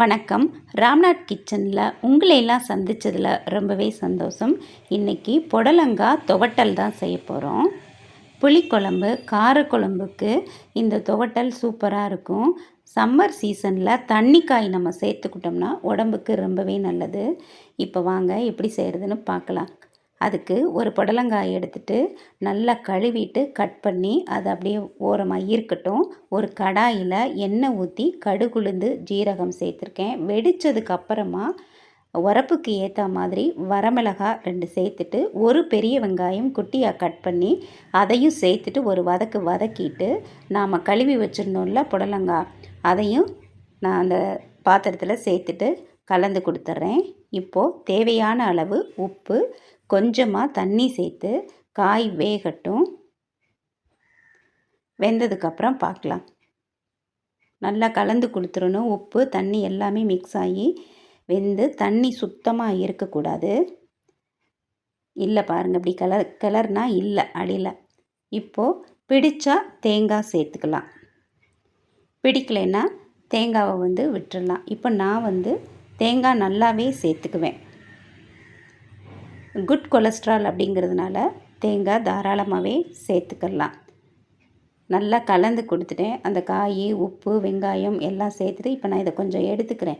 வணக்கம். ராம்நாத் கிச்சனில் உங்களையெல்லாம் சந்தித்ததில் ரொம்பவே சந்தோஷம். இன்றைக்கி புடலங்காய் துவட்டல் தான் செய்ய போகிறோம். புளிக்குழம்பு காரக்குழம்புக்கு இந்த துவட்டல் சூப்பராக இருக்கும். சம்மர் சீசனில் தண்ணிக்காய் நம்ம சேர்த்துக்கிட்டோம்னா உடம்புக்கு ரொம்பவே நல்லது. இப்போ வாங்க எப்படி செய்கிறதுன்னு பார்க்கலாம். அதுக்கு ஒரு புடலங்காய் எடுத்துகிட்டு நல்லா கழுவிட்டு கட் பண்ணி அதை அப்படியே ஓரமாக இருக்கட்டும். ஒரு கடாயில் எண்ணெய் ஊற்றி கடுகுளுந்து ஜீரகம் சேர்த்துருக்கேன். வெடித்ததுக்கப்புறமா உரப்புக்கு ஏற்ற மாதிரி வரமிளகாய் 2 சேர்த்துட்டு ஒரு பெரிய வெங்காயம் குட்டியாக கட் பண்ணி அதையும் சேர்த்துட்டு ஒரு வதக்கிட்டு நாம் கழுவி வச்சுருந்தோம்ல புடலங்காய் அதையும் நான் அந்த பாத்திரத்தில் சேர்த்துட்டு கலந்து கொடுத்துட்றேன். இப்போது தேவையான அளவு உப்பு, கொஞ்சமாக தண்ணி சேர்த்து காய் வேகட்டும். வெந்ததுக்கப்புறம் பார்க்கலாம். நல்லா கலந்து கொடுத்துடணும். உப்பு தண்ணி எல்லாமே மிக்ஸ் ஆகி வெந்து தண்ணி சுத்தமாக இருக்கக்கூடாது. இல்லை பாருங்கள், இப்படி கிளறுனா இல்லை அடியில். இப்போது பிடிச்சா தேங்காய் சேர்த்துக்கலாம், பிடிக்கலைன்னா தேங்காவை விட்டுடலாம். இப்போ நான் தேங்காய் நல்லாவே சேர்த்துக்குவேன். குட் கொலஸ்ட்ரால் அப்படிங்கிறதுனால தேங்காய் தாராளமாகவே சேர்த்துக்கலாம். நல்லா கலந்து கொடுத்துட்டேன். அந்த காய், உப்பு, வெங்காயம் எல்லாம் சேர்த்துட்டு இப்போ நான் இதை கொஞ்சம் எடுத்துக்கிறேன்.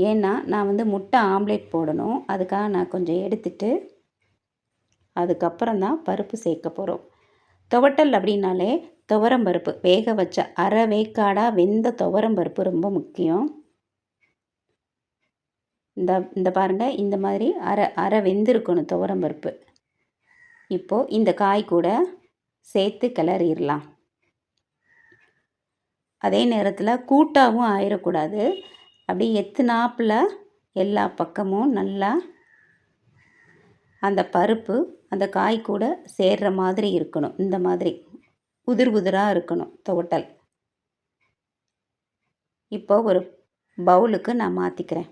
ஏன்னா நான் முட்டை ஆம்லேட் போடணும். அதுக்காக நான் கொஞ்சம் எடுத்துட்டு அதுக்கப்புறம் தான் பருப்பு சேர்க்க போகிறோம். துவட்டல் அப்படின்னாலே துவரம்பருப்பு வேக வச்ச அரை வேக்காடாக வெந்த துவரம்பருப்பு ரொம்ப முக்கியம். இந்த பாருங்கள், இந்த மாதிரி அரை வெந்திருக்கணும் துவரம்பருப்பு. இப்போது இந்த காய் கூட சேர்த்து கிளறிடலாம். அதே நேரத்தில் கூட்டாகவும் ஆயிடக்கூடாது. அப்படி எத்துனாப்பில் எல்லா பக்கமும் நல்லா அந்த பருப்பு அந்த காய் கூட சேர்கிற மாதிரி இருக்கணும். இந்த மாதிரி உதிராக இருக்கணும் துவட்டல். இப்போ ஒரு பவுலுக்கு நான் மாற்றிக்கிறேன்.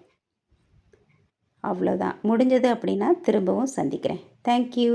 அவ்வளோதான், முடிஞ்சது அப்படின்னா திரும்பவும் சந்திக்கிறேன். தேங்க்யூ.